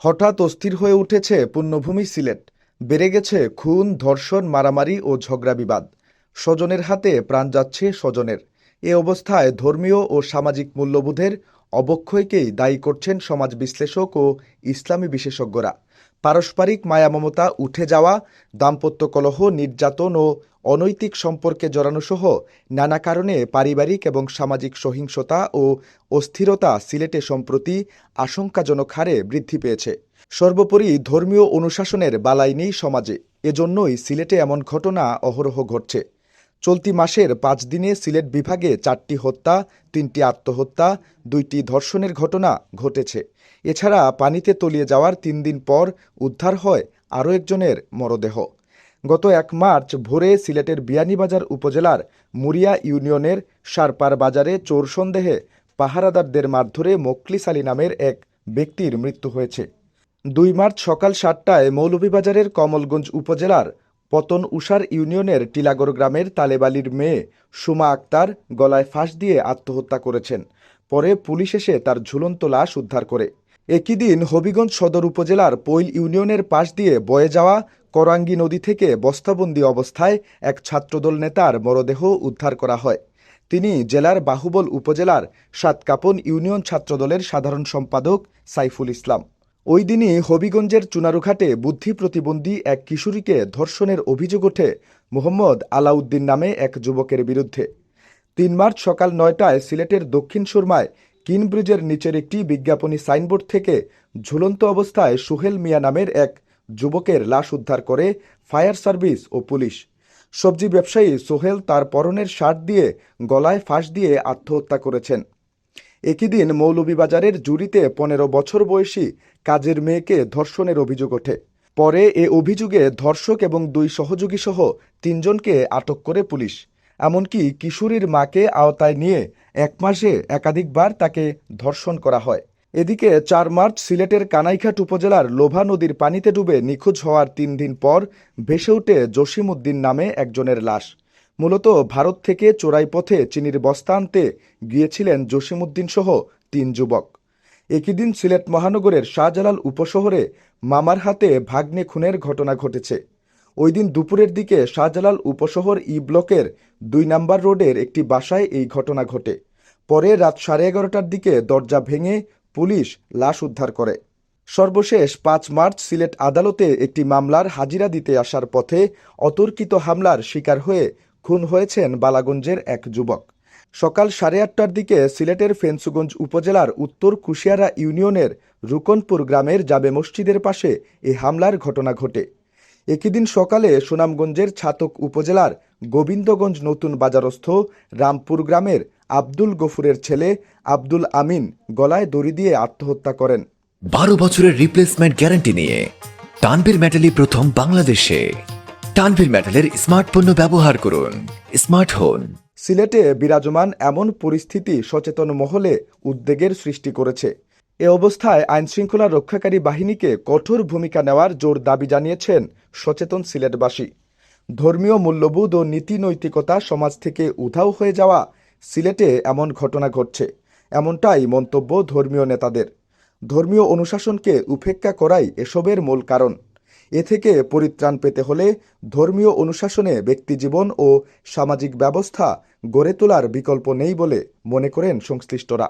হঠাৎ অস্থির হয়ে উঠেছে পুণ্যভূমি সিলেট। বেড়ে গেছে খুন, ধর্ষণ, মারামারি ও ঝগড়া বিবাদ। স্বজনের হাতে প্রাণ যাচ্ছে স্বজনের। এ অবস্থায় ধর্মীয় ও সামাজিক মূল্যবোধের অবক্ষয়কেই দায়ী করছেন সমাজ বিশ্লেষক ও ইসলামী বিশেষজ্ঞরা। পারস্পরিক মায়া মমতা উঠে যাওয়া, দাম্পত্য কলহ, নির্যাতন ও অনৈতিক সম্পর্কে জড়ানো সহ নানা কারণে পারিবারিক এবং সামাজিক সহিংসতা ও অস্থিরতা সিলেটে সম্প্রতি আশঙ্কাজনক হারে বৃদ্ধি পেয়েছে। সর্বোপরি ধর্মীয় অনুশাসনের বালাই নেই সমাজে। এজন্যই সিলেটে এমন ঘটনা অহরহ ঘটছে। চলতি মাসের 5 দিনে সিলেট বিভাগে 4টি হত্যা, 3টি আত্মহত্যা, 2টি ধর্ষণের ঘটনা ঘটেছে। এছাড়া পানিতে তলিয়ে যাওয়ার 3 দিন পর উদ্ধার হয় আরও একজনের মরদেহ। গত 1 মার্চ ভোরে সিলেটের বিয়ানীবাজার উপজেলার মুরিয়া ইউনিয়নের সারপার বাজারে চোর সন্দেহে পাহারাদারদের মারধরে মোখলিস আলী নামের এক ব্যক্তির মৃত্যু হয়েছে। 2 মার্চ সকাল 7টায় মৌলভীবাজারের কমলগঞ্জ উপজেলার পতন উষার ইউনিয়নের টিলাগড় গ্রামের তালেব আলীর মেয়ে সুমা আক্তার গলায় ফাঁস দিয়ে আত্মহত্যা করেছেন। পরে পুলিশ এসে তার ঝুলন্ত লাশ উদ্ধার করে। একই দিন হবিগঞ্জ সদর উপজেলার পৈল ইউনিয়নের পাশ দিয়ে বয়ে যাওয়া করাঙ্গি নদী থেকে বস্তাবন্দি অবস্থায় এক ছাত্রদল নেতার মরদেহ উদ্ধার করা হয়। তিনি জেলার বাহুবল উপজেলার সাতকাপন ইউনিয়ন ছাত্রদলের সাধারণ সম্পাদক সাইফুল ইসলাম। ওই দিনই হবিগঞ্জের চুনারুঘাটে বুদ্ধি প্রতিবন্ধী এক কিশোরীকে ধর্ষণের অভিযোগ ওঠে মোহাম্মদ আলাউদ্দিন নামে এক যুবকের বিরুদ্ধে। 3 মার্চ সকাল 9টায় সিলেটের দক্ষিণ সুরমায় কিনব্রিজের নিচের একটি বিজ্ঞাপনী সাইনবোর্ড থেকে ঝুলন্ত অবস্থায় সোহেল মিয়া নামের এক যুবকের লাশ উদ্ধার করে ফায়ার সার্ভিস ও পুলিশ। সবজি ব্যবসায়ী সোহেল তার পরনের শার্ট দিয়ে গলায় ফাঁস দিয়ে আত্মহত্যা করেছেন। একই দিন মৌলভীবাজারের জুড়িতে 15 বছর বয়সী কাজের মেয়েকে ধর্ষণের অভিযোগ ওঠে। পরে এ অভিযোগে ধর্ষক এবং 2 সহযোগী সহ 3 জনকে আটক করে পুলিশ। এমনকি কিশোরীর মাকে আওতায় নিয়ে 1 মাসে একাধিকবার তাকে ধর্ষণ করা হয়। এদিকে 4 মার্চ সিলেটের কানাইঘাট উপজেলার লোভা নদীর পানিতে ডুবে নিখোঁজ হওয়ার 3 দিন পর ভেসে ওঠে জসিম উদ্দিন নামে একজনের লাশ। মূলত ভারত থেকে চোরাই পথে চিনির বস্তা আনতে গিয়েছিলেন জসিম উদ্দিন সহ 3 যুবক। একই দিন সিলেট মহানগরের শাহজালাল উপশহরে মামার হাতে ভাগ্নে খুনের ঘটনা ঘটেছে। ওই দিন দুপুরের দিকে শাহজালাল উপশহর ই ব্লকের 2 নম্বর রোডের একটি বাসায় এই ঘটনা ঘটে। পরে রাত 11:30টার দিকে দরজা ভেঙে পুলিশ লাশ উদ্ধার করে। সর্বশেষ 5 মার্চ সিলেট আদালতে একটি মামলার হাজিরা দিতে আসার পথে অতর্কিত হামলার শিকার হয়ে খুন হয়েছেন বালাগঞ্জের এক যুবক। সকাল 8:30টার দিকে সিলেটের ফেঞ্চুগঞ্জ উপজেলার উত্তর কুশিয়ারা ইউনিয়নের রুকনপুর গ্রামের জাবে মসজিদের পাশে এই হামলার ঘটনা ঘটে। একই দিন সকালে সুনামগঞ্জের ছাতক উপজেলার গোবিন্দগঞ্জ নতুন বাজারস্থ রামপুর গ্রামের আব্দুল গফুরের ছেলে আব্দুল আমিন গলায় দড়ি দিয়ে আত্মহত্যা করেন। 12 বছরের রিপ্লেসমেন্ট গ্যারান্টি নিয়ে তানভীর মেটালই প্রথম বাংলাদেশে। তানভীর মেটালের স্মার্ট পণ্য ব্যবহার করুন, স্মার্ট হন। সিলেটে বিরাজমান এমন পরিস্থিতি সচেতন মহলে উদ্বেগের সৃষ্টি করেছে। এ অবস্থায় আইনশৃঙ্খলা রক্ষাকারী বাহিনীকে কঠোর ভূমিকা নেওয়ার জোর দাবি জানিয়েছেন সচেতন সিলেটবাসী। ধর্মীয় মূল্যবোধ ও নীতি নৈতিকতা সমাজ থেকে উধাও হয়ে যাওয়া সিলেটে এমন ঘটনা ঘটছে, এমনটাই মন্তব্য ধর্মীয় নেতাদের। ধর্মীয় অনুশাসনকে উপেক্ষা করাই এসবের মূল কারণ। এ থেকে পরিত্রাণ পেতে হলে ধর্মীয় অনুশাসনে ব্যক্তিজীবন ও সামাজিক ব্যবস্থা গড়ে তোলার বিকল্প নেই বলে মনে করেন সংশ্লিষ্টরা।